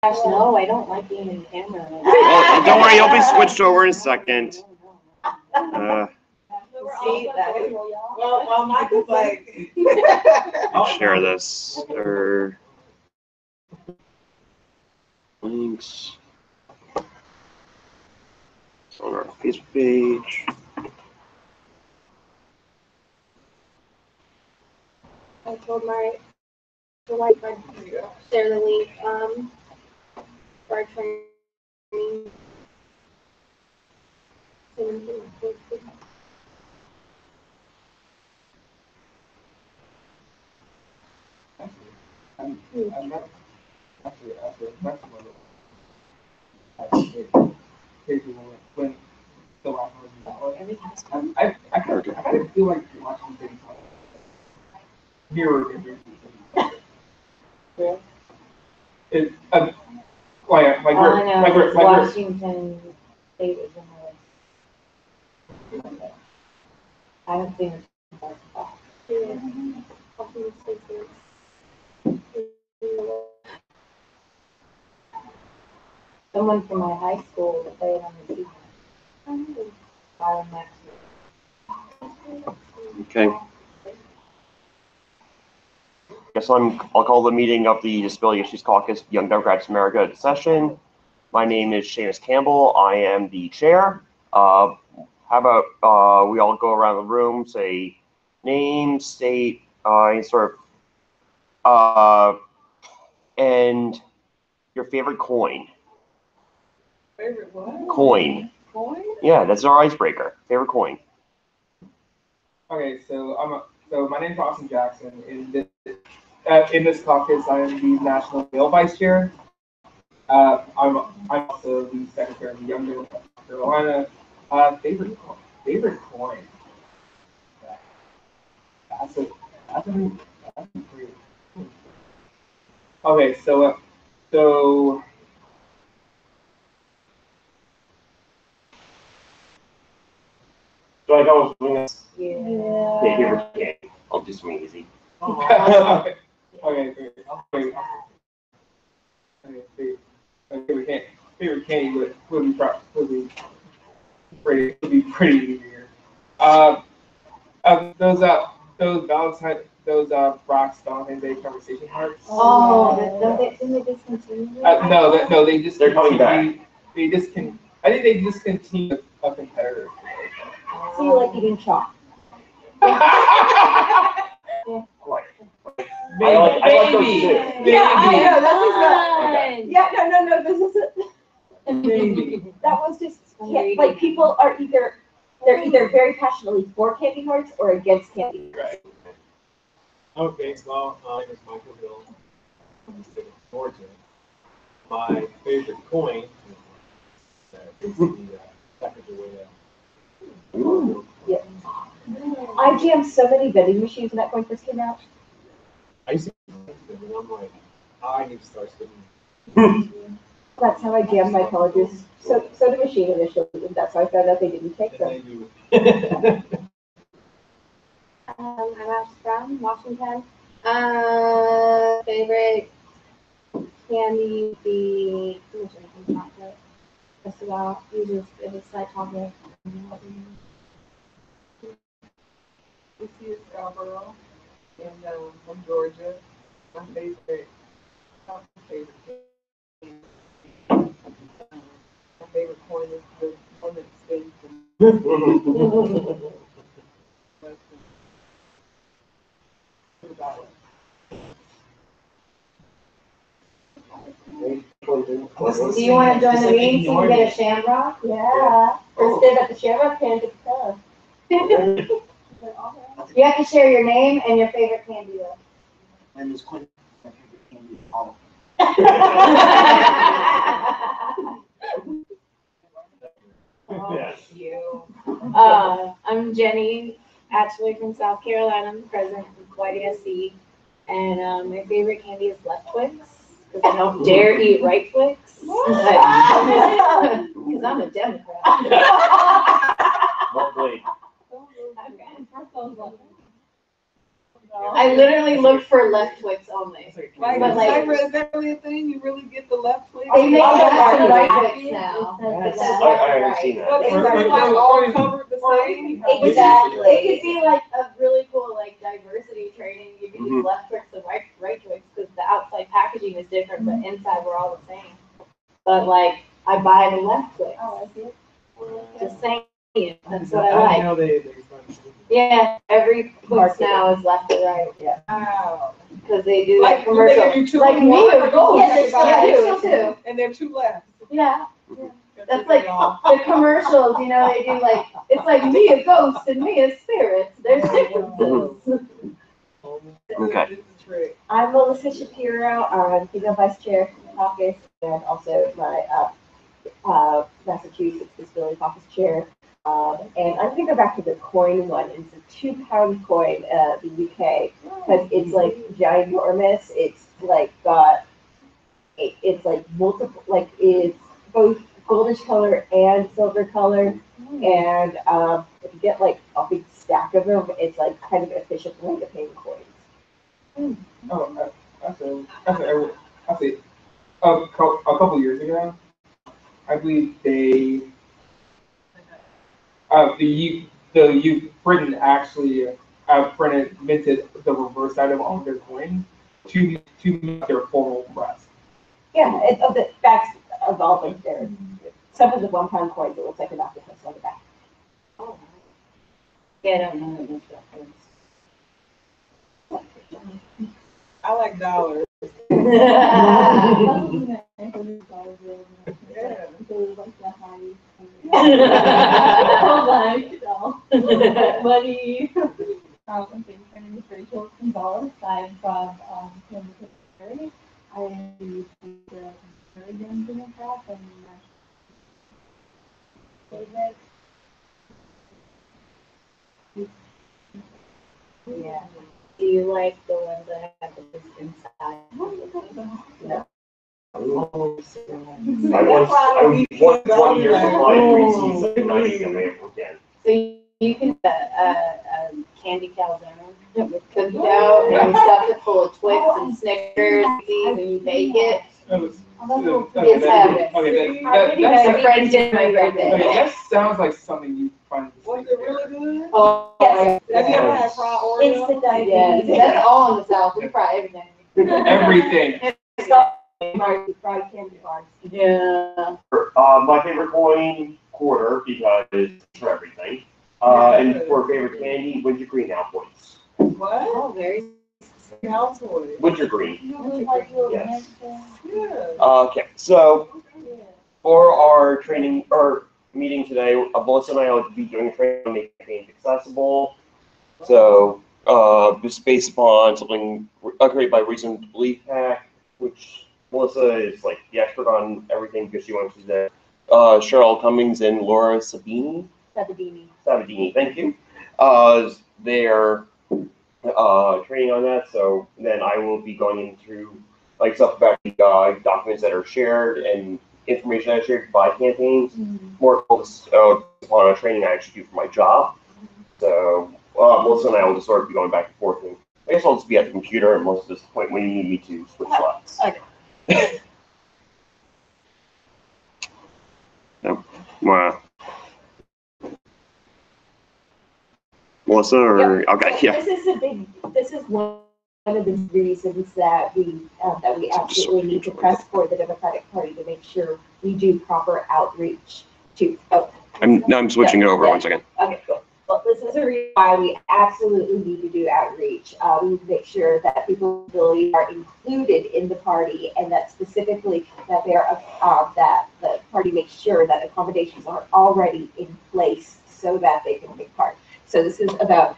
Gosh, no, I don't like being in camera. Well, don't worry, you'll be switched over in a second. See that? Well, Michael's like. Share this. Or links on our Facebook page. I told my wife I'd share the link for our training. When the last one I kind of feel like watching things like mirror images. Yeah. It, Washington State is in the list. I haven't seen it since I saw someone from my high school that played on the team. Okay. Guess I'll call the meeting of the Disability Issues Caucus Young Democrats America to session. My name is Seamus Campbell. I am the chair. How about we all go around the room, say name, state, and and your favorite coin. Favorite what? Coin. Coin? Yeah, that's our icebreaker. Favorite coin. Okay, so my name's Austin Jackson. In this caucus, I am the national male vice chair. I'm also the secretary of the Young Democrats of North Carolina. Favorite coin. That's a great. Okay, so. Do I go with this? Yeah. Yeah, I'll do something easy. Okay, favorite candy would be pretty easy here. Those Brock's Valentine's Day conversation hearts. Oh, didn't they discontinue? No, they just. They're coming back. I think they discontinued a competitor. So you like eating chalk? Maybe. Yeah, I know. That's Okay. Yeah, no. This isn't. Maybe. That was just like people are either very passionately for candy hearts or against candy. Right. Okay, well, my name is Michael Hill from the state of Georgia. My favorite coin is the Sacagawea. Yeah. I jammed so many vending machines when that coin first came out. I used to collect them, and I'm like, I need to start spending. That's how I jammed my colleges. Soda machine initially, and that's how I found out they didn't take them. I'm Ash from Washington. Favorite candy would be drinking chocolate. Just about usually if it's like chocolate. This is Schapero from Georgia. My favorite coin is the one that stays in. Do you want to join the meeting so you can get a shamrock? Yeah. Or stand at the shamrock and get the cup. You have to share your name and your favorite candy though. And this coin, my favorite candy is all. Yes. I'm Jenny, actually from South Carolina. I'm president of YDATL, and my favorite candy is Left Twix because I don't dare eat Right Twix because I'm a Democrat. Lovely. I literally looked for left Twix only. Like, But like- is that really a thing? You really get the left Twix? They make I left and right like Twix now. Yes. I haven't seen But that. is it like all covered the same? Exactly. It could be like a really cool like diversity training. You could Mhm. use left Twix and right Twix because the outside packaging is different, but inside we're all the same. But like I buy the left Twix. Oh, I see it. Just saying, that's what I didn't like. know they started. Yeah, every Twix now is left or right. Yeah, Wow. because they do Like, that do they give commercial. you two Like in me, one? yeah, they still do. And they're two left. Yeah, that's like the commercials. You know, they do like it's like me a ghost and me a spirit. There's differences. Okay. This is a trick. I'm Melissa Shapiro, female vice chair of the caucus, and also my Massachusetts Disability Caucus chair. And I'm gonna go back to the coin one. It's a 2 pound coin, the UK, because it's like ginormous. It's like got, it's like multiple, like it's both goldish color and silver color. And if you get like a big stack of them, it's like kind of an efficient way to pay coins. Oh, I see. A couple years ago, I believe Britain actually minted the reverse side of all of their coins to make their formal press. Yeah, that's evolving there. Some of the 1 pound coins, it looks like an octopus on the back. Yeah, I don't know what I like dollars. Hold on. Money. My name is Rachel Gonzalez. I'm from Campbell, Missouri. I am the third young Democrat and favorite. Yeah. Do you like the ones that have the inside? No. I once 20 years of my Reese's and not eating them ever again. So you can candy calzone with cookie dough and you stuff it full of Twix and Snickers and you bake it. It's heaven. My friend did my Okay, birthday. that sounds like something you find. Was it really good? Oh, Yes. Have you ever had fried It's Oreo? the diabetes. yeah, that's all in the South. We fry everything. Everything. Fried candy bars. Yeah. My favorite coin, quarter, because it's for everything. And for favorite candy, wintergreen points. What? Oh, very. House toy. Wintergreen. Yes. Yeah. Okay, so for our training or meeting today, Melissa and I will be doing training on making things accessible. So just based upon something created by Reason to Believe Hack, which Melissa is like the expert on everything because she wants to do. Cheryl Cummings and Laura Sabini. Sabadini, thank you. They're training on that, so then I will be going into like stuff about the documents that are shared and information that is shared by campaigns. More focused upon a training I actually do for my job. So Melissa and I will just sort of be going back and forth. And I guess I'll just be at the computer and most of this point when you need me to switch slides. Okay. Wow. Melissa, or okay, yeah. This is one of the reasons that we absolutely need to press for the Democratic Party to make sure we do proper outreach to. I'm switching it over 1 second. Okay, cool. Well, this is a reason why we absolutely need to do outreach. We need to make sure that people with disabilities are included in the party, and that specifically that that the party makes sure that accommodations are already in place so that they can take part. So this is about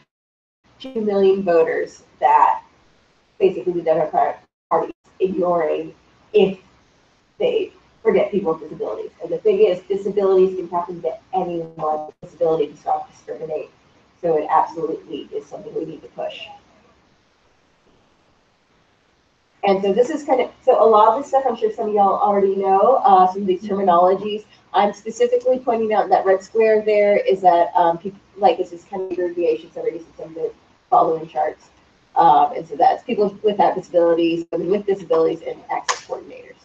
2 million voters that basically the Democratic Party is ignoring if they forget people with disabilities. And the thing is, disabilities can happen to anyone with disability to stop discriminate. So it absolutely is something we need to push. And so this is so a lot of this stuff I'm sure some of y'all already know, some of these terminologies. I'm specifically pointing out that red square there is that people, like this is kind of abbreviations that are used in some of the following charts. And so that's people without disabilities, women with disabilities, and access coordinators.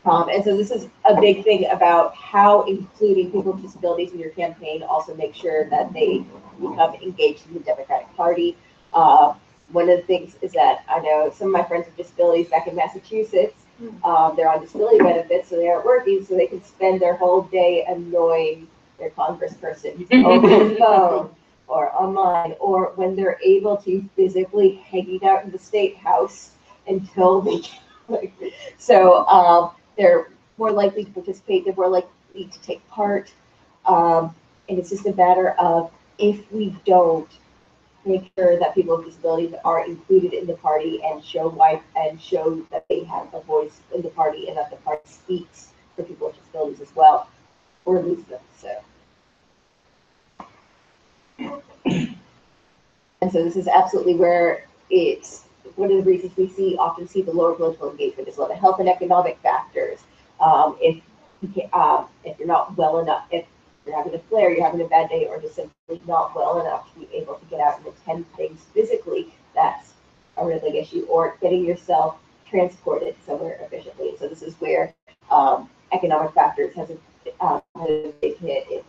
And so this is a big thing about how including people with disabilities in your campaign also make sure that they become engaged in the Democratic Party. One of the things is that I know some of my friends with disabilities back in Massachusetts, they're on disability benefits, so they aren't working, so they can spend their whole day annoying their congressperson over the phone or online, or when they're able to physically hanging out in the state house until they can. So they're more likely to participate, they're more likely to take part. And it's just a matter of, if we don't make sure that people with disabilities are included in the party and show that they have a voice in the party and that the party speaks for people with disabilities as well, or lose them. So, and so this is absolutely where it's one of the reasons we often see the lower political engagement is a lot of health and economic factors. If you're not well enough, if you're having a flare, you're having a bad day, or just simply not well enough to be able to get out and attend things physically, that's a really big issue. Or getting yourself transported somewhere efficiently. So this is where economic factors has a big hit. If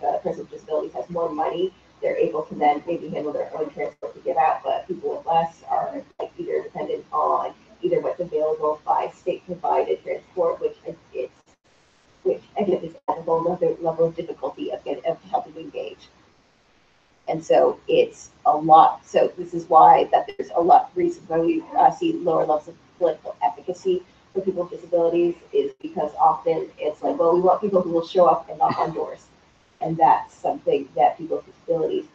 a person with disabilities has more money, they're able to then maybe handle their own transport to get out, but people with less are either dependent on either what's available by state provided transport, which again is at a whole other level of difficulty of helping engage. And so it's a lot. So this is why that there's a lot of reasons why we see lower levels of political efficacy for people with disabilities, is because often it's like, well, we want people who will show up and knock on doors. And that's something that people with disabilities,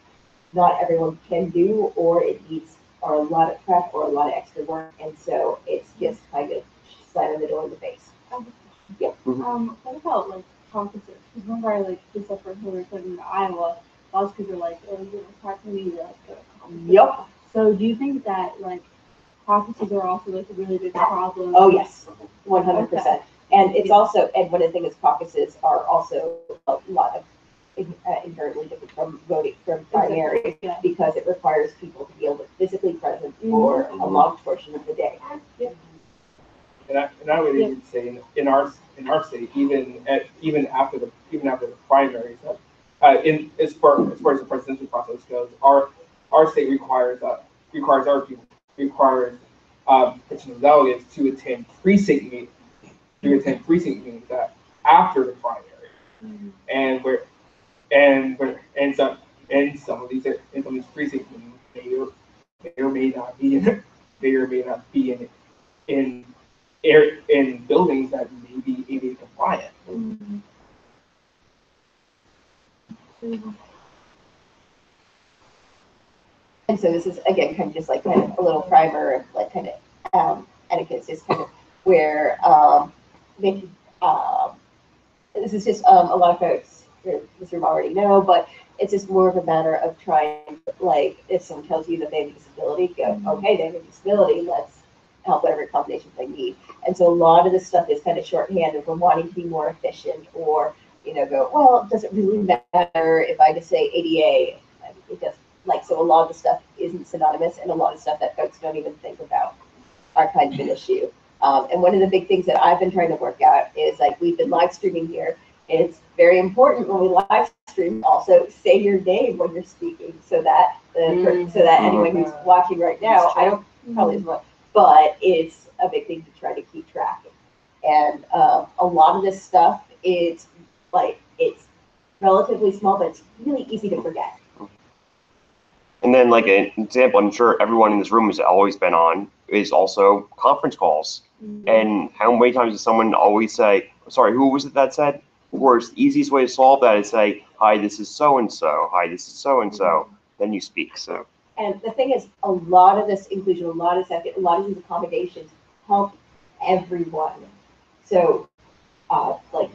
not everyone can do, or it needs a lot of prep or a lot of extra work. And so it's just kind of slamming the door in the face. Yeah. What about like caucuses? Because remember I did stuff for Hillary Clinton in Iowa. A lot of people are like, oh, you're attacking me, you're Yep. So do you think that caucuses are also a really big problem? Oh yes, 100%. Okay. And it's also, and one of the things is caucuses are also a lot of inherently different from voting from primary, because it requires people to be able to physically present for a long portion of the day. Yeah. And I would even say in our state, even after the primaries, as far as the presidential process goes, our state requires potential delegates to attend precinct meetings after the primary, and some of these precinct meetings may or may not be in buildings that may be ADA compliant. And so this is again kind of a little primer of etiquette, just kind of where this is just a lot of folks in this room already know, but it's just more of a matter of trying, if someone tells you that they have a disability, go, okay, they have a disability, let's help whatever accommodations they need. And so a lot of this stuff is kind of shorthand of wanting to be more efficient, or go, well, does it really matter if I just say ADA? It does. So a lot of the stuff isn't synonymous, and a lot of stuff that folks don't even think about are kind of an issue. And one of the big things that I've been trying to work out is we've been live streaming here. And it's very important when we live stream also say your name when you're speaking, so that anyone who's watching right now, I don't probably as much, but it's a big thing to try to keep track of. And a lot of this stuff is it's relatively small, but it's really easy to forget. And then an example I'm sure everyone in this room has always been on is also conference calls. And how many times does someone always say, sorry, who was it that said? Of course, the easiest way to solve that is say, hi, this is so-and-so. Hi, this is so-and-so. Then you speak. So. And the thing is, a lot of this inclusion, a lot of these accommodations help everyone. So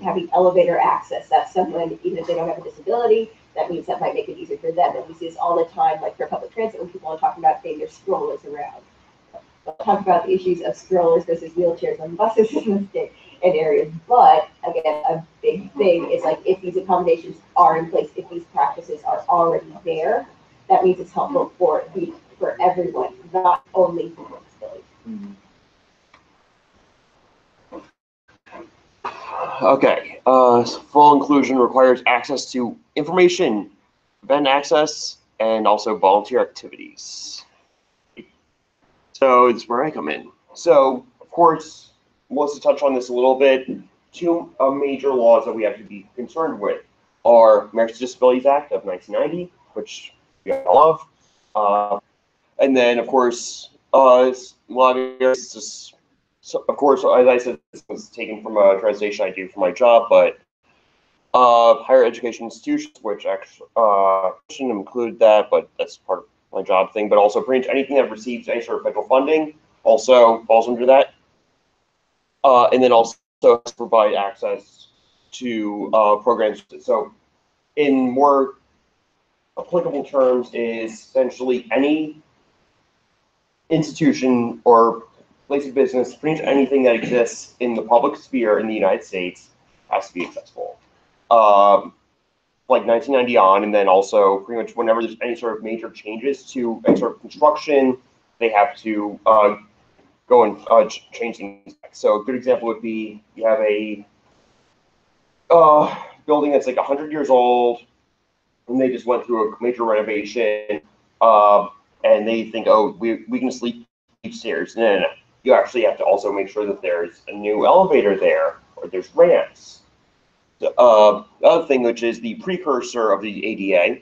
having elevator access, that's someone, even if they don't have a disability, that means that might make it easier for them. And we see this all the time, for public transit, when people are talking about getting their strollers around. talk about the issues of strollers versus wheelchairs on buses in the state and areas. But again, a big thing is like if these accommodations are in place, if these practices are already there, that means it's helpful for everyone, not only for disabilities. Okay, full inclusion requires access to information, event access, and also volunteer activities. So it's where I come in. So, of course, Melissa touched on this a little bit. Two major laws that we have to be concerned with are Americans with Disabilities Act of 1990, which we all love, and then, of course, a lot of areas just. So, of course, as I said, this was taken from a translation I do for my job, but higher education institutions, which actually shouldn't include that, but that's part of my job thing, but also pretty much anything that receives any sort of federal funding also falls under that. And then also provide access to programs. So in more applicable terms is essentially any institution or place of business, pretty much anything that exists in the public sphere in the United States has to be accessible. Like 1990 on, and then also pretty much whenever there's any sort of major changes to any sort of construction, they have to go and change things. So a good example would be you have a building that's like 100 years old, and they just went through a major renovation, and they think, oh, we can sleep upstairs. No. You actually have to also make sure that there's a new elevator there, or there's ramps. The other thing, which is the precursor of the ADA,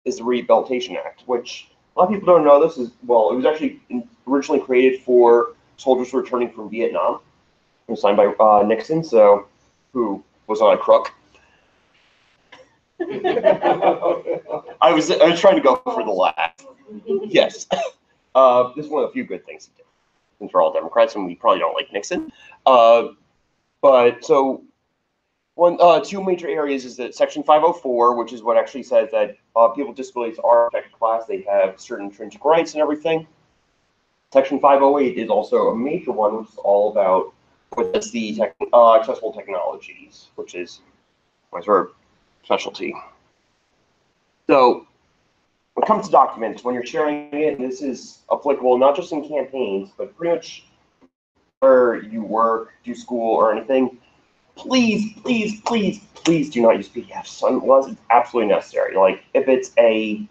is the Rehabilitation Act, which a lot of people don't know this is, well, it was actually originally created for soldiers returning from Vietnam. It was signed by Nixon, so who was not a crook. I was trying to go for the laugh. Yes. This is one of the few good things he did. Since we're all Democrats and we probably don't like Nixon. But so two major areas is that Section 504, which is what actually says that people with disabilities are a protected class. They have certain intrinsic rights and everything. Section 508 is also a major one, which is all about what's the accessible technologies, which is my sort of specialty. So when it comes to documents, when you're sharing it, this is applicable not just in campaigns, but pretty much where you work, do school, or anything. Please, please, please, please do not use PDFs unless it's absolutely necessary. Like if it's a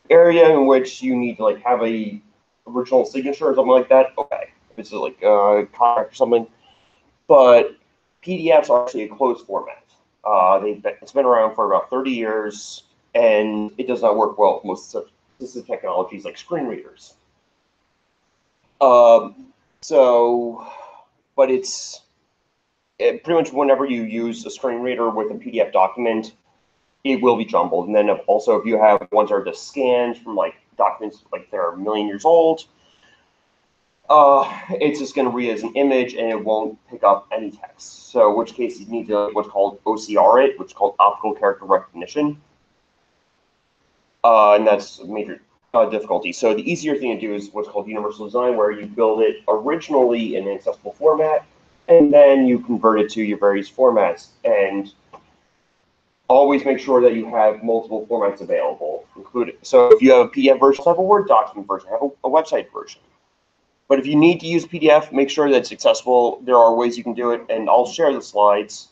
area in which you need to like have a original signature or something like that, okay. If it's like a contract or something, but PDFs are actually a closed format. It's been around for about 30 years, and it does not work well with most assistive technologies like screen readers. But pretty much whenever you use a screen reader with a PDF document, it will be jumbled. And then also if you have ones that are just scanned from like documents like they're a million years old, it's just going to read as an image and it won't pick up any text. So in which case you need to what's called OCR it, which is called optical character recognition. And that's a major difficulty. So the easier thing to do is what's called universal design, where you build it originally in an accessible format, and then you convert it to your various formats. And always make sure that you have multiple formats available, including. So if you have a PDF version, have a Word document version, have a website version. But if you need to use PDF, make sure that it's accessible. There are ways you can do it, and I'll share the slides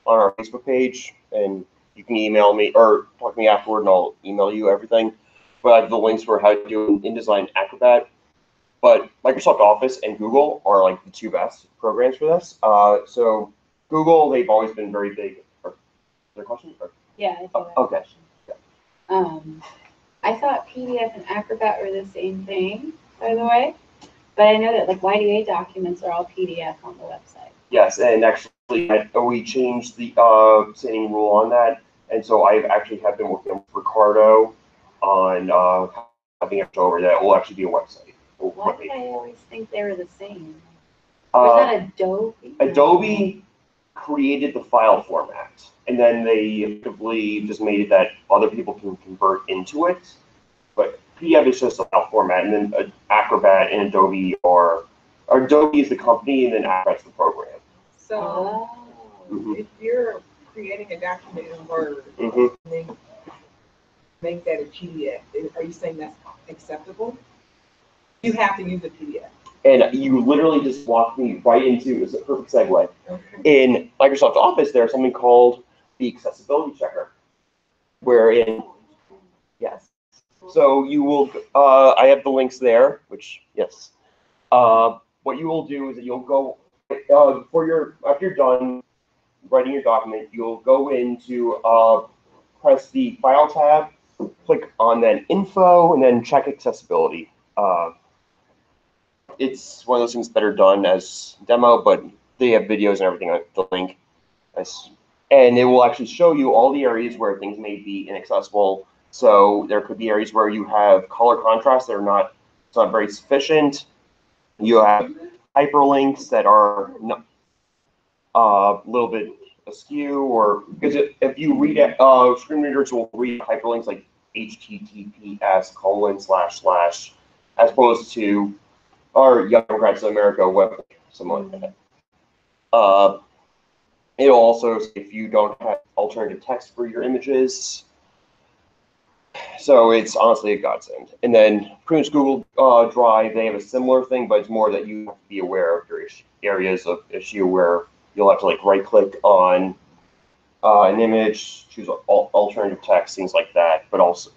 on our Facebook page, and you can email me or talk to me afterward, and I'll email you everything. But I have the links for how to do InDesign Acrobat. But Microsoft Office and Google are like the two best programs for this. So Google, they've always been very big. Is there a question? Yeah, I think okay. Yeah. I thought PDF and Acrobat were the same thing, by the way. But I know that like YDA documents are all PDF on the website. Yes, and actually we changed the setting rule on that, and so I actually have been working with Ricardo on having it over that will actually be a website. Why did I always think they were the same? Was that Adobe? Adobe created the file format, and then they effectively just made it that other people can convert into it. But PDF is just a file format, and then Acrobat and Adobe or Adobe is the company, and then Acrobat's the program. So if you're creating a document in Word Mm-hmm. and then make that a PDF, are you saying that's acceptable? You have to use a PDF. And you literally just walked me right into, it's a perfect segue. Okay. In Microsoft Office, there's something called the accessibility checker, wherein, yes. So you will, I have the links there, which, yes. What you will do is that you'll go, after you're done writing your document, you'll go into, press the File tab, click on then Info, and then check accessibility. It's one of those things that are done as demo, but they have videos and everything on the link. And it will actually show you all the areas where things may be inaccessible. So there could be areas where you have color contrast that are not, it's not very sufficient. You have hyperlinks that are not, a little bit askew, or because if you read it, screen readers will read hyperlinks like https:// as opposed to our Young Democrats of America web, something like that. It'll also, if you don't have alternative text for your images, so it's honestly a godsend. And then pretty much Google Drive, they have a similar thing, but it's more that you have to be aware of your areas of issue where you'll have to like right click on an image, choose alternative text, things like that. But also,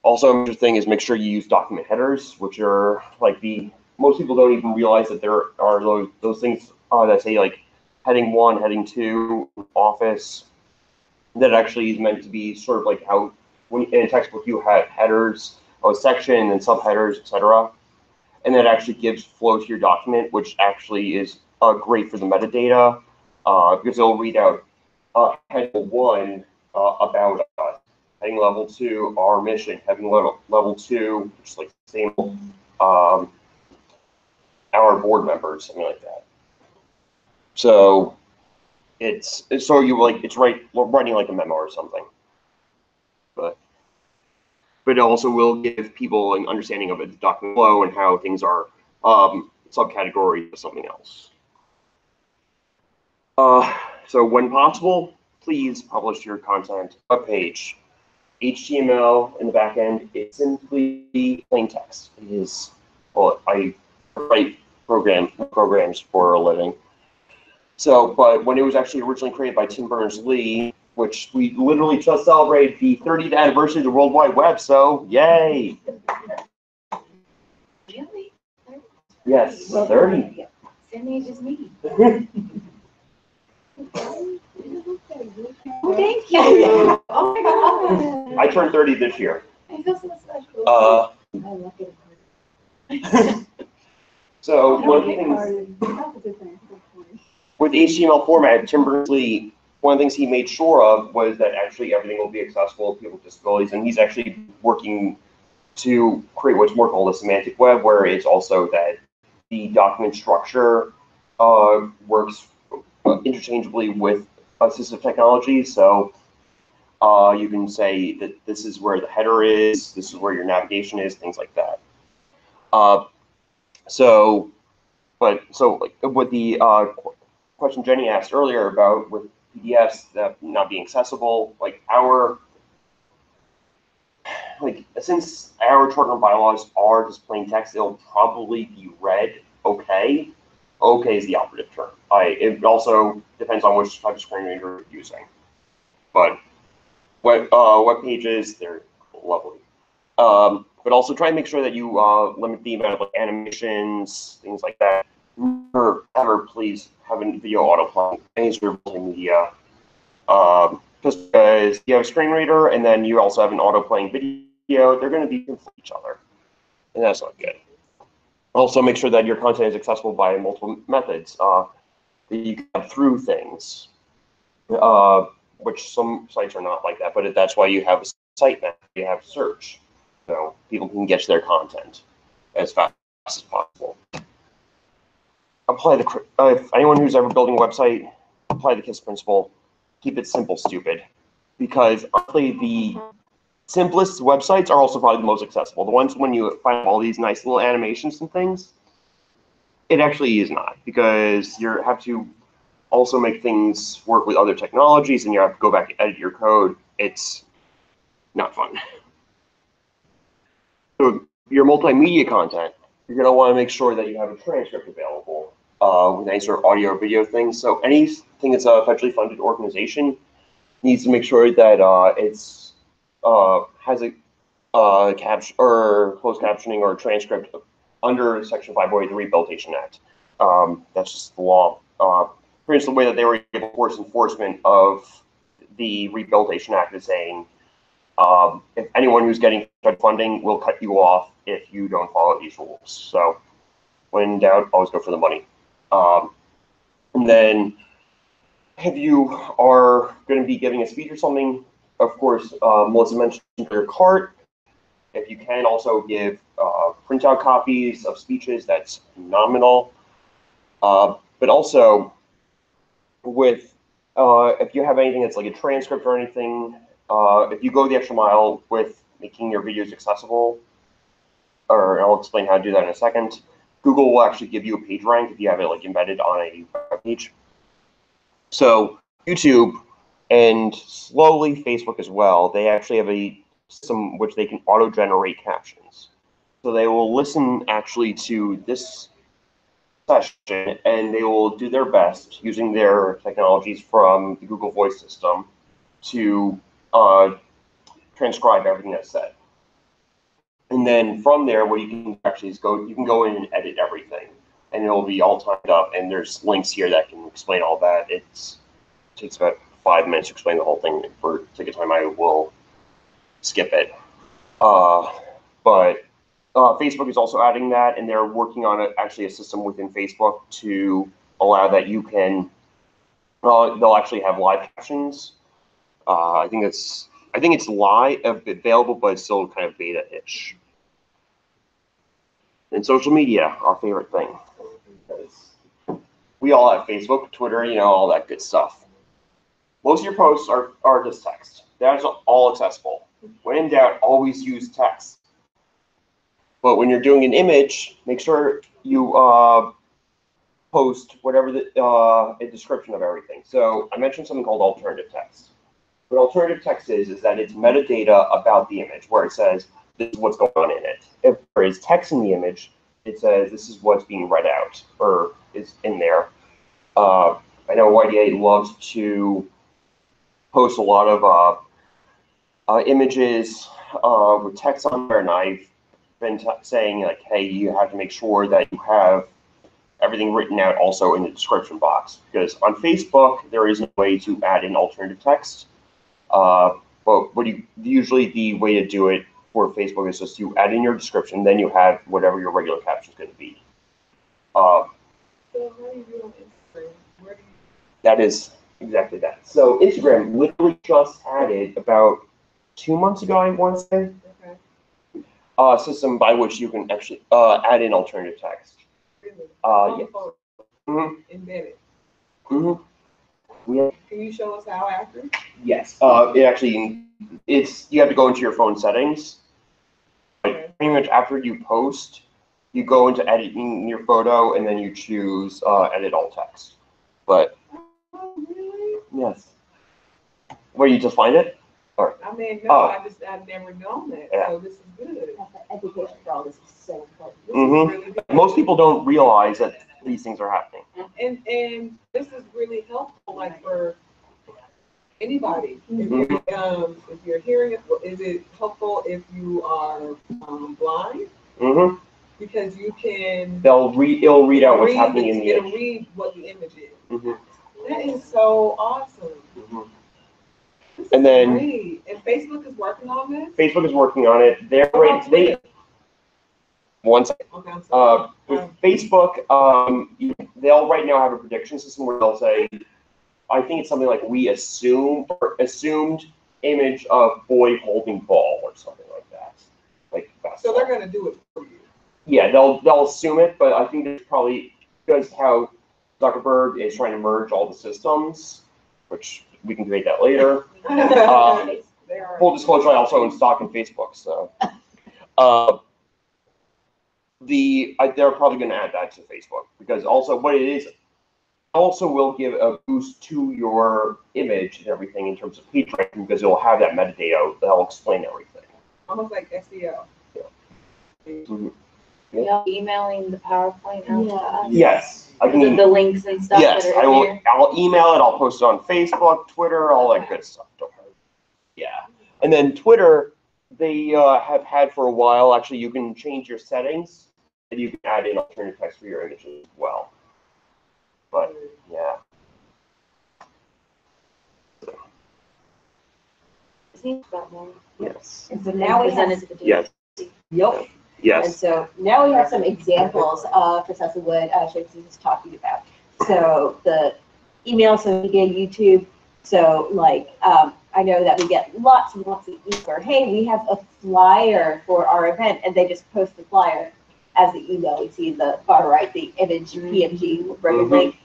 a major thing is make sure you use document headers, which are like most people don't even realize that there are those things that say like heading 1, heading 2, Office, that actually is meant to be sort of like how when in a textbook you have headers, a section, and subheaders, etc. And that actually gives flow to your document, which actually is great for the metadata because it'll read out heading 1 about us. Heading level 2, our mission. Heading level 2, just like same, our board members, something like that. So it's writing like a memo or something. But it also will give people an understanding of its document flow and how things are subcategories of something else. So when possible, please publish your content web page. HTML in the back end is simply plain text. It is, well, I write programs for a living. So, but when it was actually originally created by Tim Berners-Lee, which we literally just celebrated the 30th anniversary of the World Wide Web, so yay! Really? Yes, 30. Same age as me. Oh, thank you. Oh my God. I turned 30 this year. I feel so special. I love it. So one of the things with the HTML format, Tim Berners-Lee, one of the things he made sure of was that actually everything will be accessible to people with disabilities, and he's actually working to create what's more called a semantic web, where it's also that the document structure works interchangeably with assistive technology. So you can say that this is where the header is, this is where your navigation is, things like that. So like with the question Jenny asked earlier about with PDFs that not being accessible, since our short-term bylaws are just plain text, it'll probably be read okay. Okay is the operative term. It also depends on which type of screen reader you're using. But web pages, they're lovely. But also try and make sure that you limit the amount of like animations, things like that. Never please have a video autoplay any sort of multimedia. Just because you have a screen reader and then you also have an auto-playing video, they're going to be conflict each other, and that's not good. Also, make sure that your content is accessible by multiple methods. That you can have through things, which some sites are not like that, but that's why you have a site map, you have search. So people can get to their content as fast as possible. Apply if anyone who's ever building a website, apply the KISS principle. Keep it simple, stupid. Because honestly, simplest websites are also probably the most accessible. The ones when you find all these nice little animations and things, it actually is not, because you have to also make things work with other technologies, and you have to go back and edit your code. It's not fun. So your multimedia content, you're going to want to make sure that you have a transcript available with any sort of audio or video thing. So anything that's a federally funded organization needs to make sure that it's has a caption or closed captioning or transcript under Section 508 of the Rehabilitation Act. That's just the law. Pretty much the way that they were able to force enforcement of the Rehabilitation Act is saying, if anyone who's getting federal funding will cut you off if you don't follow these rules. So when in doubt, always go for the money. And then if you are going to be giving a speech or something, of course, Melissa mentioned your cart. If you can also give printout copies of speeches, that's phenomenal. But also, with if you have anything that's like a transcript or anything, if you go the extra mile with making your videos accessible, or I'll explain how to do that in a second, Google will actually give you a page rank if you have it like embedded on a web page. So YouTube and slowly Facebook as well, they actually have a system which they can auto-generate captions. So they will listen actually to this session, and they will do their best using their technologies from the Google Voice system to transcribe everything that's said. And then from there, what you can actually is you can go in and edit everything, and it'll be all timed up. And there's links here that can explain all that. It takes about 5 minutes to explain the whole thing. For sake of time, I will skip it. But Facebook is also adding that, and they're working on actually a system within Facebook to allow that you can. They'll actually have live captions. I think it's live available, but it's still kind of beta-ish. And social media, our favorite thing, because we all have Facebook, Twitter, all that good stuff. Most of your posts are just text. That is all accessible. When in doubt, always use text. But when you're doing an image, make sure you post whatever a description of everything. So I mentioned something called alternative text. What alternative text is that it's metadata about the image, where it says this is what's going on in it. If there is text in the image, it says this is what's being read out or is in there. I know YDATL loves to post a lot of images with text on there, and I've been saying like, hey, you have to make sure that you have everything written out also in the description box, because on Facebook there is no way to add in alternative text. But usually the way to do it for Facebook is just you add in your description, then you have whatever your regular caption is going to be. So how do you do on Instagram? Where do you... That is exactly that. So Instagram literally just added about 2 months ago, I want to say, a system by which you can actually add in alternative text. Really? Yes. Embedded. Yeah. Can you show us how after? Yes. You have to go into your phone settings. Okay. Pretty much after you post, you go into editing your photo, and then you choose edit all text. But Oh, really? yes. Where you just find it? Or I mean, no, I've never known that. Yeah. So this is good. Education for all this is so important. This is really good. most people don't realize that these things are happening. And this is really helpful, like for anybody. If you're hearing it, is it helpful if you are blind? Because you can. It'll read out what's happening in the It'll image. read what the image is. That is so awesome. This And is then great. And Facebook is working on this? Facebook is working on it. One second. Okay, I'm sorry. With Facebook, they'll right now have a prediction system where they'll say, I think it's something like assumed image of boy holding ball or something like that. Like so they're gonna do it for you. Yeah, they'll assume it, but I think there's probably, because how Zuckerberg is trying to merge all the systems, which we can debate that later. They are. Full disclosure, I also own stock in Facebook, so. They're probably going to add that to Facebook because also what it is also will give a boost to your image and everything in terms of page ranking because it will have that metadata that'll explain everything. Almost like SEO. Mhm. Emailing the PowerPoint out to us. Yes, I Is it can. the links and stuff Yes, that I are in will. there? I'll email it. I'll post it on Facebook, Twitter, all that good stuff. Don't worry. Yeah, and then Twitter, they have had for a while. Actually, you can change your settings and you can add in alternative text for your images as well. But yeah. Seems about more. Yes. And so now we have, Presented to the Yes. yep. And Yes. so now we have some examples of precisely what Seamus was talking about. So the email, social media, YouTube. So like, I know that we get lots and lots of emails where, hey, we have a flyer for our event, and they just post the flyer as the email. We see in the far right, the image PNG, broken link.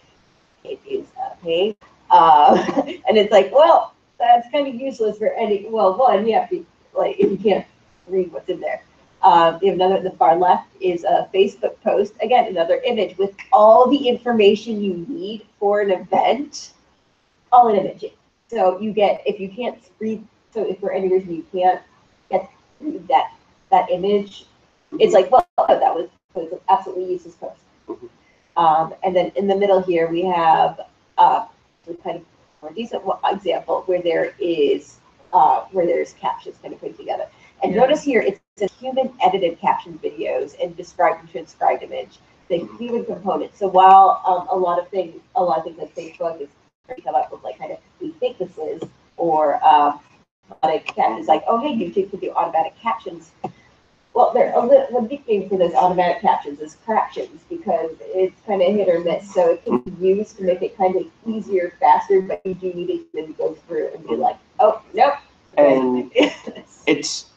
It is paid. And it's like, well, that's kind of useless for any, well, one, you have to, like, if you can't read what's in there. You have another at the far left is a Facebook post, again, another image with all the information you need for an event, all in imaging. So you get, if you can't read, so if for any reason you can't get that image, it's like, well, that was an absolutely useless post. And then in the middle here, we have a kind of more decent example where there is where there's captions kind of put together. And notice here, it's a human edited caption videos and described and transcribed image, the human component. So while a lot of things like Facebook is come up with like kind of we think this is, or automatic captions like, oh hey, YouTube can do automatic captions. Well, the nickname for those automatic captions is craptions because it's kind of hit or miss. So it can be used to make it kind of easier, faster, but you do need it to go through and be like, oh, nope. And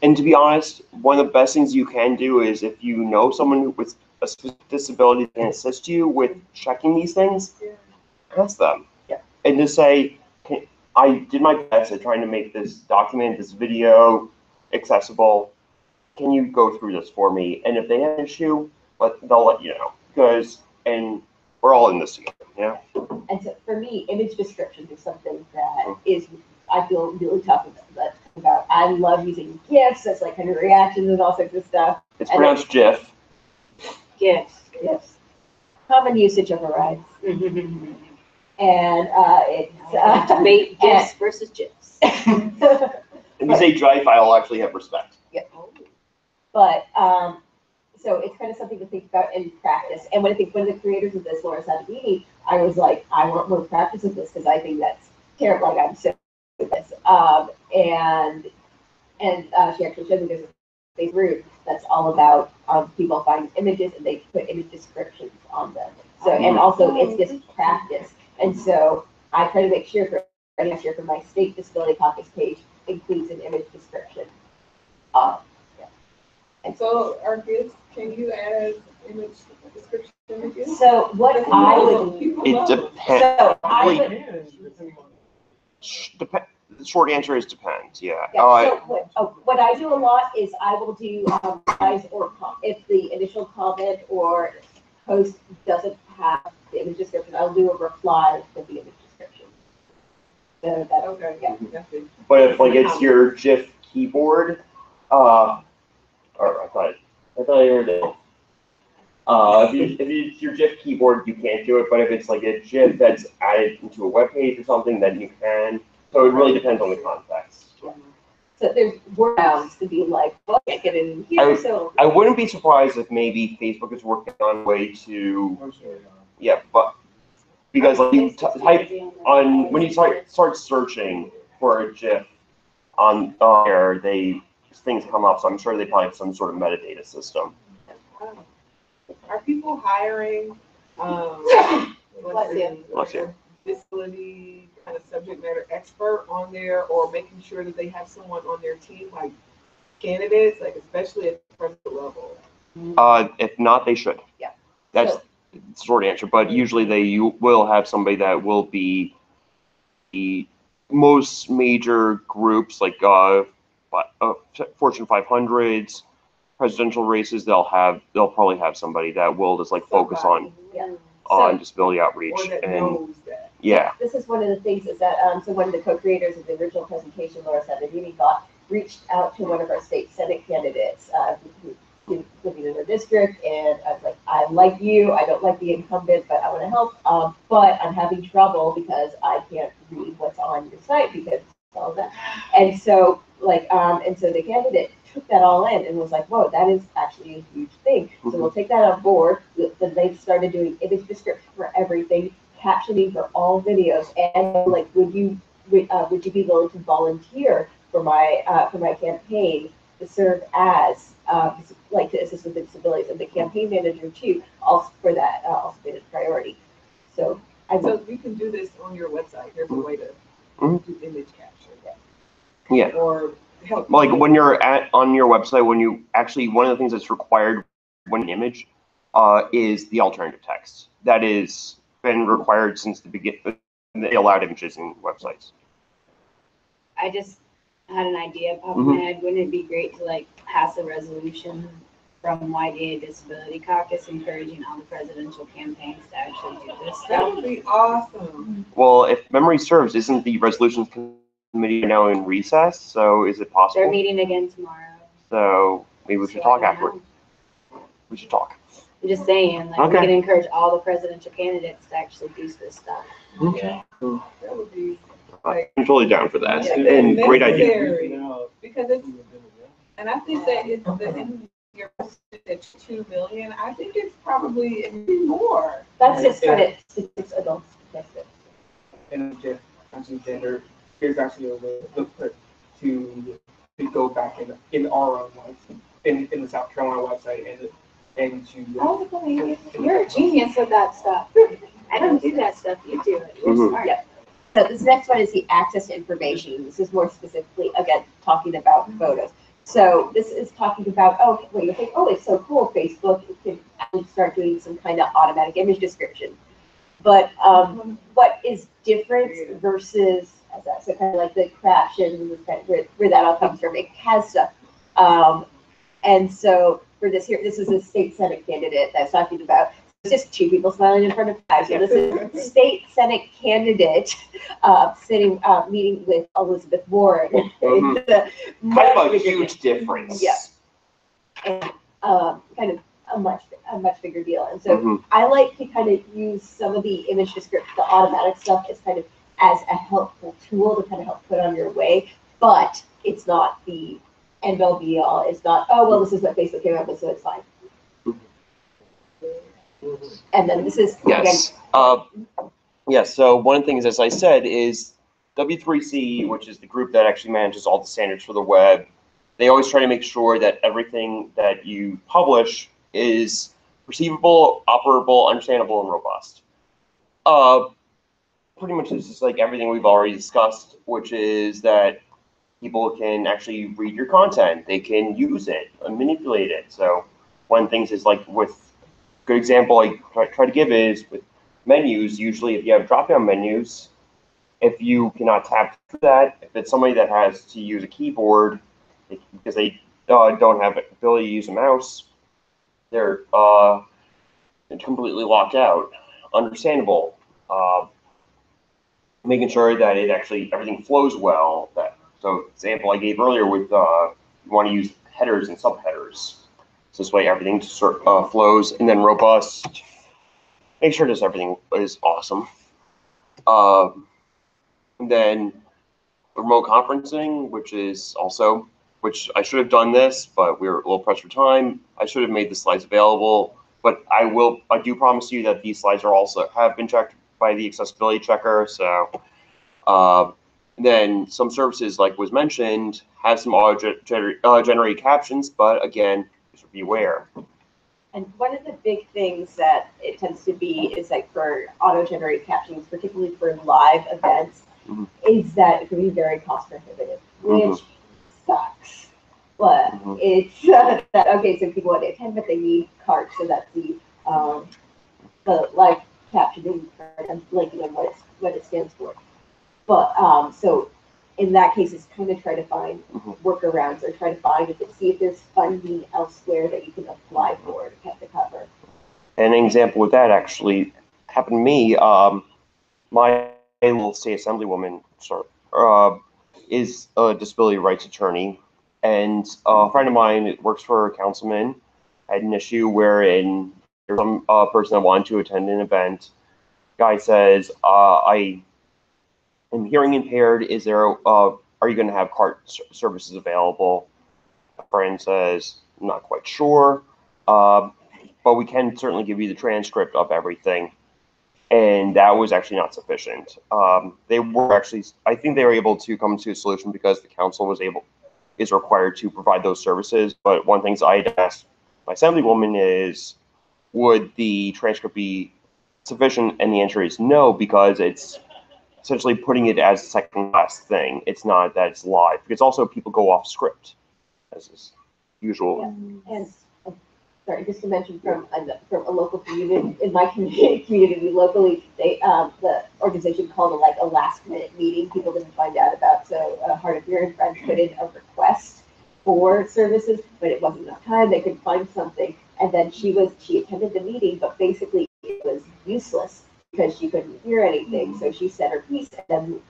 and to be honest, one of the best things you can do is if you know someone with a specific disability that can assist you with checking these things, ask them. Yeah. And just say, I did my best at trying to make this document, this video accessible. Can you go through this for me? And if they have an issue, they'll let you know. And we're all in this together, yeah? And so for me, image descriptions are something that is, I feel really tough about. I love using GIFs as like kind of reactions and all sorts of stuff. It's pronounced GIF. GIFs. Common usage overrides. And it's Debate GIFs versus GIFs. And you say dry file, I'll actually have respect. Yeah. But so it's kind of something to think about in practice. And when I think one of the creators of this, Laura Santabini, I was like, I want more practice of this because I think that's terrible. Like I'm so good at this. And she actually showed me there's a Facebook group that's all about people finding images and they put image descriptions on them. So and also it's just practice. And so I try to make sure for my state disability caucus page includes an image description. And so our kids, can you add image description images? So what I would, It depends. so I would, The short answer is depends, yeah. yeah, so what I do a lot is I will do guys or if the initial comment or post doesn't have the image description, I'll do a reply with the image description. So that's, Okay, yeah. that's it. But if like it's your GIF keyboard, or I thought I heard it. If it's your GIF keyboard, you can't do it. But if it's like a GIF that's added into a web page or something, then you can. So it really depends on the context. So there's workarounds to be like, well, I can't get it in here. So I wouldn't be surprised if maybe Facebook is working on a way to, but because like you type on when you start searching for a GIF on there, things come up. So I'm sure they probably have some sort of metadata system. Are people hiring, disability kind of subject matter expert on there, or making sure that they have someone on their team, like candidates, like especially at the principal level? If not, they should. Yeah. That's the short answer. But usually you will have somebody that will be most major groups like Fortune 500s, presidential races, they'll probably have somebody that will just like focus on Yeah. disability outreach. Or that And knows that. yeah, This is one of the things is that, so one of the co-creators of the original presentation, Laura Sabatini, reached out to one of our state Senate candidates, who's living in her district, and I was like, I like you, I don't like the incumbent, but I want to help, but I'm having trouble because I can't read what's on your site because all of that. And so, and so the candidate took that all in and was like, whoa, that is actually a huge thing. So we'll take that on board. Then they started doing image description for everything, captioning for all videos, and like, would you be willing to volunteer for my campaign to serve as to assist with disabilities, and the campaign manager too, also for that, also made it a priority. So So you can do this on your website. There's a way to do image capture. yeah. Or help. Like when you're on your website, when you actually, one of the things that's required when an image is the alternative text. That is been required since the beginning. They allowed images in websites. I just had an idea pop in my head. Wouldn't it be great to like pass a resolution from YDA Disability Caucus encouraging all the presidential campaigns to actually do this That stuff? would be awesome. Well, if memory serves, isn't the resolutions committee now in recess? So is it possible? They're meeting again tomorrow. So maybe we should So talk I don't afterward. know. We should talk. I'm just saying, like, Okay. we can encourage all the presidential candidates to actually do this stuff. Okay. That would be I'm totally down for that. Yeah, And great idea. necessary. Because it's, and I think that it's your at 2 million. I think it's probably more. that's just kind of statistics, adult statistics. And just mentioned gender, here's actually a way to go back in our own life, in the South Carolina website and to. Oh, you're a genius at that stuff. I don't do that stuff. You do it. You're smart. Yeah. So this next one is the access to information. This is more specifically, again, talking about photos. So this is talking about, oh, well, you think, oh, it's so cool, Facebook, it can actually start doing some kind of automatic image description. But what is different versus, so kind of like the captions, kind of where that all comes from, it has stuff. And so for this here, this is a state Senate candidate that's talking about, it's just two people smiling in front of eyes. So this is state Senate candidate meeting with Elizabeth Warren. Kind of a huge difference. Yeah. And kind of a much bigger deal. And so I like to kind of use some of the image description, the automatic stuff, as kind of as a helpful tool to kind of help put on your way, but it's not the end all be all. It's not, oh, well, this is what Facebook came up with, so it's fine. And then this is yes. Yes. So one of the things, as I said, is W3C, which is the group that actually manages all the standards for the web. They always try to make sure that everything that you publish is perceivable, operable, understandable, and robust. Pretty much this is like everything we've already discussed, which is that people can actually read your content. They can use it and manipulate it. So one of the things is like with good example I try to give is with menus, usually if you have drop-down menus, if you cannot tap through that, if it's somebody that has to use a keyboard because they don't have the ability to use a mouse, they're completely locked out. Understandable. Making sure that it actually, everything flows well. So example I gave earlier with you want to use headers and subheaders. So this way everything flows, and then robust. Make sure just everything is awesome. And then remote conferencing, which I should have done this, but we were a little pressed for time. I should have made the slides available, but I do promise you that these slides have been checked by the accessibility checker. So then some services, like was mentioned, have some auto-generated captions, but again, just beware. And one of the big things that it tends to be is like for auto-generated captions, particularly for live events, is that it can be very cost prohibitive, which sucks. But it's that okay, so people want to attend, but they need cards, so that's the live captioning card. I'm blanking on what it stands for. But, so in that case, it's kind of try to find workarounds or try to find, see if there's funding elsewhere that you can apply for to get the cover. And an example with that actually happened to me. My little state assemblywoman, is a disability rights attorney, and a friend of mine that works for a councilman had an issue wherein there's some person that wanted to attend an event. Guy says, I am hearing impaired. Is there, are you going to have cart services available? A friend says, I'm not quite sure, but we can certainly give you the transcript of everything. And that was actually not sufficient. They were actually, I think they were able to come to a solution because the council is required to provide those services. But one thing I had asked my assemblywoman is, would the transcript be sufficient? And the answer is no, because it's essentially putting it as a second class thing. It's not that it's live, because also people go off script, as is usual. Yeah. And sorry, just to mention from a local community, in my community locally, they the organization called it like a last minute meeting. People didn't find out about, so Heart of Fear and Friends put in a request for services, but it wasn't enough time. They could find something, and then she attended the meeting, but basically it was useless because she couldn't hear anything. So she said her piece and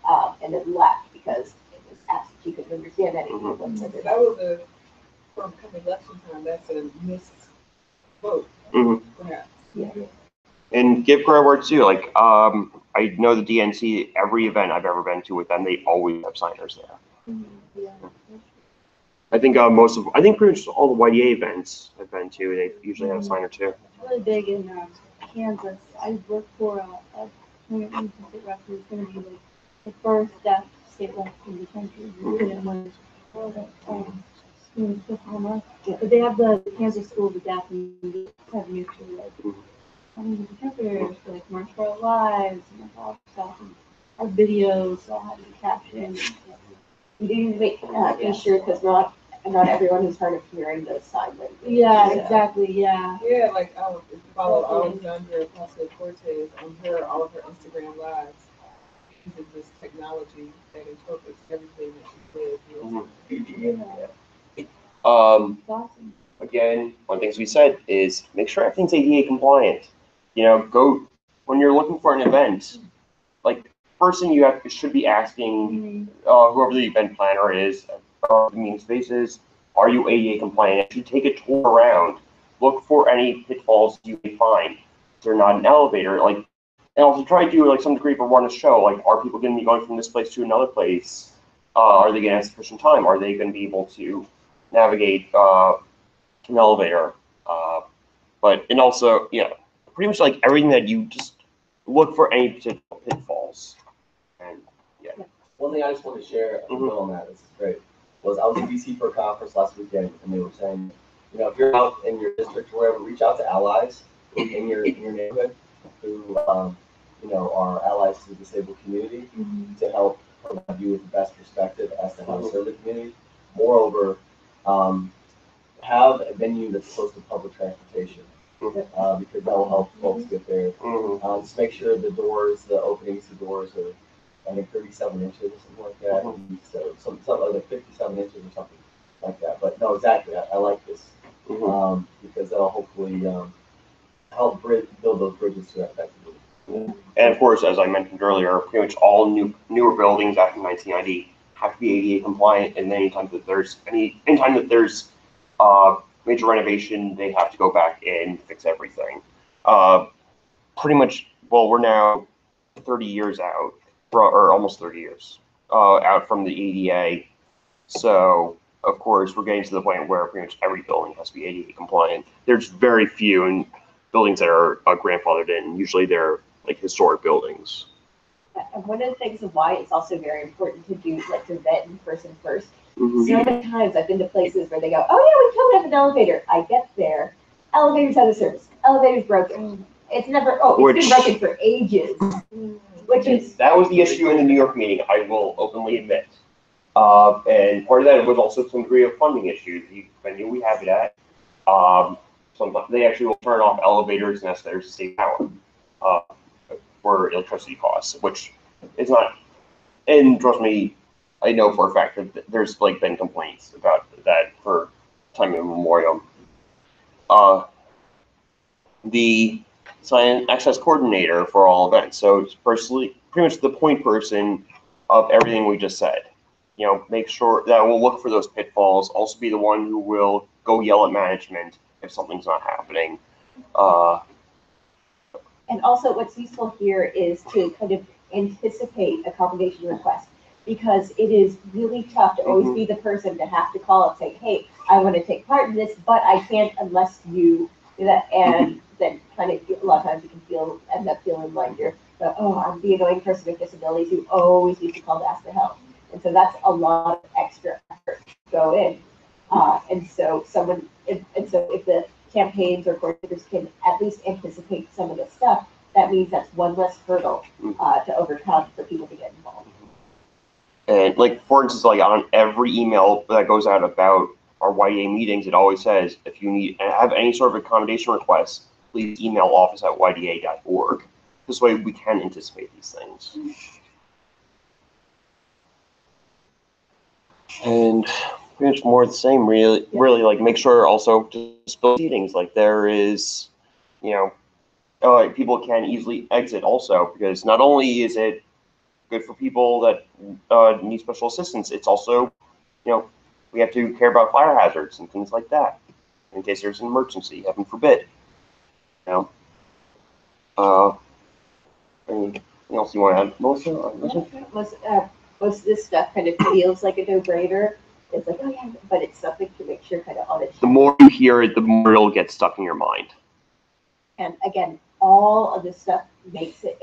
then left because it was she couldn't understand anything. That was from coming election time. That's a missed vote. Perhaps. Yeah. And give credit too. Like, I know the DNC, every event I've ever been to with them, they always have signers there. Yeah. I think pretty much all the YDA events I've been to, they usually have a signer too. It's really big in Kansas. I work for a community state rep who's going to be like the first deaf state rep in the country. But they have the Kansas School of the Deaf, and they have mutually like interpreters for like martial lives and like all that stuff, and our videos all have to be captioned. You do make be sure because not everyone who's hard of hearing does sign language. Yeah, exactly. Yeah. Yeah, like if you follow Alexandra Cortez on all of her Instagram lives. Using this technology that interprets everything that she says. Awesome. Again, one of the things we said is make sure everything's ADA compliant. You know, go when you're looking for an event, like first thing you should be asking whoever the event planner is, meeting spaces, are you ADA compliant? You should take a tour around, look for any pitfalls you may find. If they're not an elevator, like, and also try to do like some degree of a run a show. Like, are people going to be going from this place to another place? Are they going to have sufficient time? Are they going to be able to navigate an elevator? And also, pretty much like everything that you just look for any potential pitfalls. And one thing I just want to share on that, this is great, was I was in DC for a conference last weekend, and they were saying, if you're out in your district or wherever, reach out to allies in your neighborhood who are allies to the disabled community to help provide you with the best perspective as to how to serve the community. Moreover, have a venue that's close to public transportation because that will help folks get there. Just make sure the openings to doors are, I think, 37 inches or something like that. So something like 57 inches or something like that. But no, exactly. I like this because that'll hopefully help build those bridges to that community. And of course, as I mentioned earlier, pretty much all newer buildings after 1990 have to be ADA compliant. And anytime that there's major renovation, they have to go back and fix everything. Pretty much, well, we're now 30 years out, or almost 30 years out from the ADA. So, of course, we're getting to the point where pretty much every building has to be ADA compliant. There's very few buildings that are grandfathered in. Usually they're like historic buildings. And one of the things of why it's also very important to vet in person first. So many times I've been to places where they go, oh yeah, we come up an elevator. I get there, elevators have a service. Elevator's broken. It's been broken for ages. That was the issue in the New York meeting, I will openly admit. And part of that was also some degree of funding issues. The venue we have it at, sometimes they actually will turn off elevators and escalators to save power for electricity costs, which is not and trust me, I know for a fact that there's like been complaints about that for time immemorial. The Sign Access Coordinator for all events. So it's pretty much the point person of everything we just said. You know, make sure that we'll look for those pitfalls. Also, be the one who will go yell at management if something's not happening. And also what's useful here is to kind of anticipate accommodation request, because it is really tough to always be the person to have to call and say, hey, I want to take part in this, but I can't unless you do that. And then kind of a lot of times you can end up feeling like you're, I'm the annoying person with disabilities who always needs to call to ask for help. And so that's a lot of extra effort to go in. And so if the campaigns or coordinators can at least anticipate some of this stuff, that means that's one less hurdle to overcome for people to get involved. And like, for instance, like on every email that goes out about our YDA meetings, it always says, if you have any sort of accommodation requests, please email office@yda.org. This way we can anticipate these things. And pretty much more of the same, really, like make sure also to spill seatings, like there is, people can easily exit also, because not only is it good for people that need special assistance, it's also, we have to care about fire hazards and things like that in case there's an emergency, heaven forbid. Anything else you want to add, Melissa? Most of this stuff kind of feels like a no-brainer. It's like, oh yeah, but it's something to make sure kind of on it. The more you hear it, the more it'll get stuck in your mind. And again, all of this stuff makes it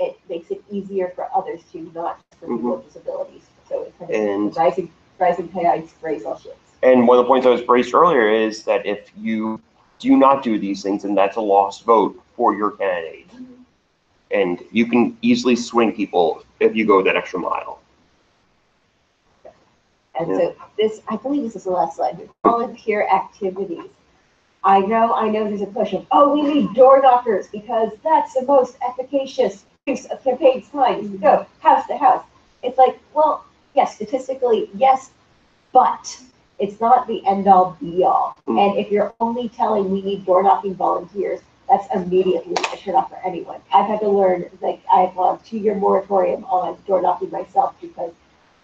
easier for others to, not just for people with disabilities. So it's kind of rising tides raise all ships. And one of the points I was raised earlier is that if you do not do these things, then that's a lost vote for your candidate. And you can easily swing people if you go that extra mile. And so I believe this is the last slide. Volunteer activities. I know there's a push of, we need door knockers because that's the most efficacious use of campaign time, to go house to house. It's like, well, yes, statistically, yes, but it's not the end all be all. And if you're only telling we need door knocking volunteers, that's immediately a turn off for anyone. I've had to learn, like, I have a 2-year moratorium on door knocking myself because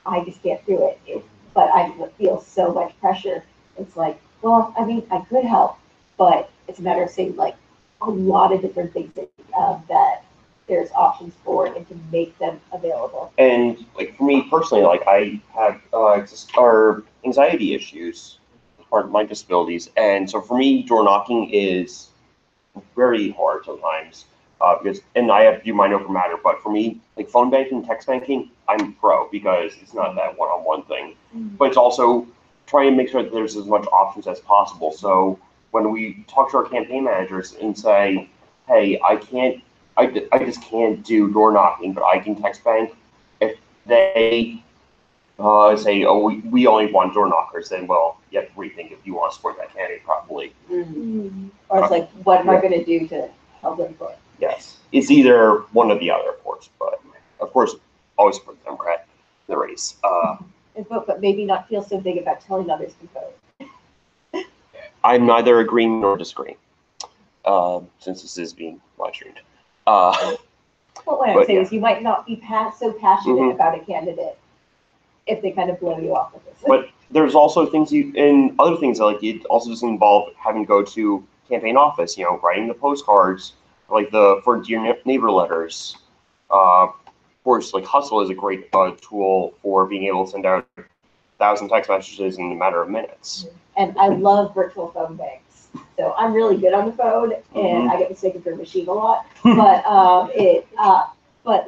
I just can't do it. But I feel so much pressure. It's like, well, I mean, I could help, but it's a matter of saying, like, a lot of different things that there's options for and to make them available. And like for me personally, like I have anxiety issues as part of my disabilities, and so for me, door knocking is very hard sometimes because, and I have to do my over matter. But for me, like phone banking, text banking, I'm pro because it's not that one-on-one thing. But it's also trying to make sure that there's as much options as possible. So when we talk to our campaign managers and say, hey, I just can't do door knocking, but I can text bank. If they say, we only want door knockers, then, well, you have to rethink if you want to support that candidate properly. Or it's like, what am I going to do to help them for it? Yes. It's either one or the other, of course. But, of course, always support the Democrat in the race. But maybe not feel so big about telling others to vote. I'm neither agreeing nor disagreeing, since this is being live streamed. Well, what I'm saying is you might not be so passionate about a candidate if they kind of blow you off with this. But there's also things and other things that, like, it also doesn't involve having to go to campaign office, writing the postcards, like for Dear Neighbor letters. Of course, like Hustle is a great tool for being able to send out 1,000 text messages in a matter of minutes. And I love virtual phone banks. So I'm really good on the phone, and I get mistaken for a machine a lot. But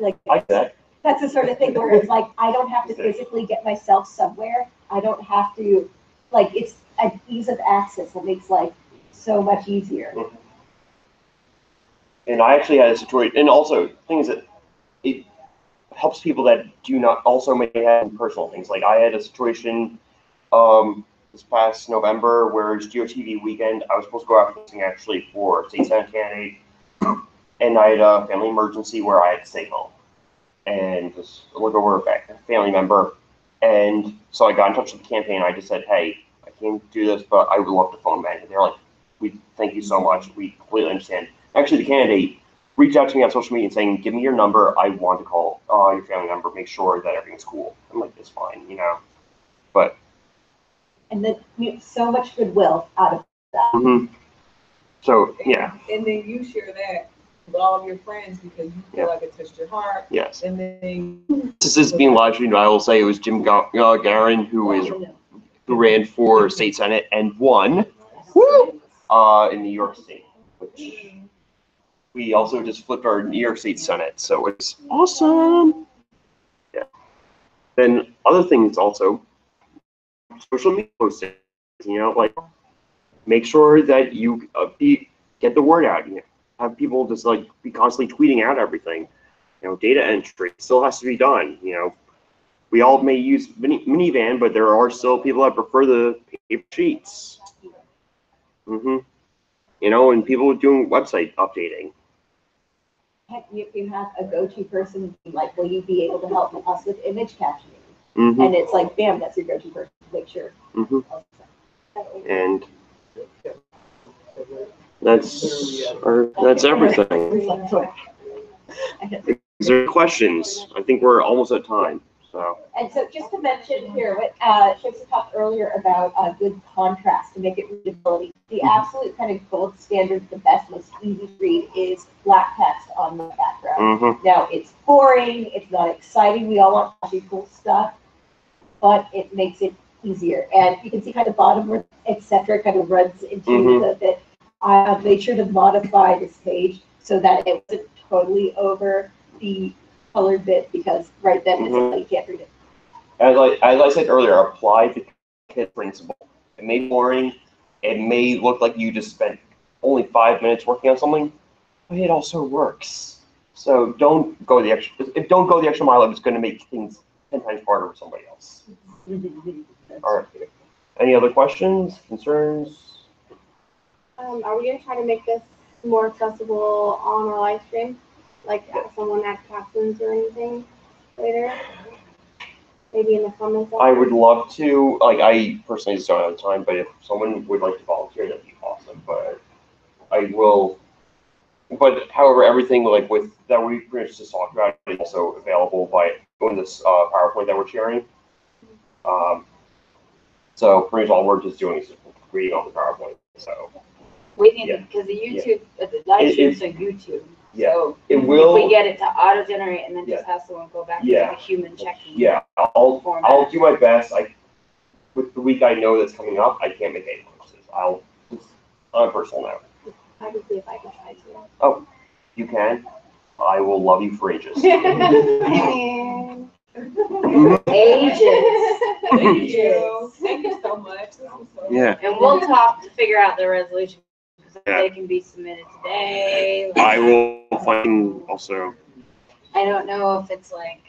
like that. That's the sort of thing where it's like I don't have to physically get myself somewhere. I don't have to, like, it's an ease of access that makes life so much easier. And I actually had a situation, and also things that it helps people that do not also may have personal things. Like I had a situation this past November where it's GOTV weekend. I was supposed to go out fishing actually for state senate candidate, and I had a family emergency where I had to stay home. and just look over a family member. And so I got in touch with the campaign. I just said, hey, I can't do this, but I would love to phone bank. And they're like, we thank you so much. We completely understand. Actually, the candidate reached out to me on social media saying, give me your number. I want to call your family member, make sure that everything's cool. I'm like, it's fine, you know. But. And then so much goodwill out of that. Mm-hmm. So, yeah. And then you share that with all of your friends because you feel like it touched your heart. Yes. And then. This is being live streamed. I will say it was Jim Garin who ran for state senate and won in New York State, which we also just flipped our New York State Senate, so it's awesome. Yeah. Then other things also, social media posting. You know, like make sure that you get the word out. You know, have people just like be constantly tweeting out everything. You know, data entry still has to be done. You know, we all may use minivan, but there are still people that prefer the paper sheets. Mm-hmm. You know, and people doing website updating. You have a go-to person, like, will you be able to help us with image captioning? Mm-hmm. And it's like, bam, that's your go-to person to make sure. Mm-hmm. And that's everything. Is there questions? I think we're almost at time. So. And so just to mention here, what Seamus talked earlier about good contrast to make it readability. The absolute kind of gold standard, the best, most easy to read is black text on the background. Mm-hmm. Now, it's boring, it's not exciting, we all want flashy cool stuff, but it makes it easier. And you can see kind of bottom where etc. kind of runs into the bit. I made sure to modify this page so that it wasn't totally over the colored bit because right then you can't read it. As I said earlier, apply the kit principle. It may be boring. It may look like you just spent only 5 minutes working on something, but it also works. So don't go the extra mile if it's going to make things 10 times harder for somebody else. All right. Any other questions, concerns? Are we going to try to make this more accessible on our live stream? Like someone ask questions or anything later? Maybe in the comments. I would love to. Like, I personally just don't have the time, but if someone would like to volunteer, that'd be awesome. But I will. But however, everything like with that we pretty much just talked about is also available by going this PowerPoint that we're sharing. So pretty much all we're just doing is just reading off the PowerPoint. So. We need to, because the YouTube, the live streams are YouTube. Yeah, so it will. If we get it to auto-generate and then just have someone go back to the human checking. Yeah, I'll do my best. With the week I know that's coming up, I can't make any promises. I'll just on a personal note. I can see if I can try to. Oh, you can? I will love you for ages. Ages. Thank you. Thank you so much. Yeah. And we'll talk to figure out the resolution. They can be submitted today. Like, I will find also. I don't know if it's like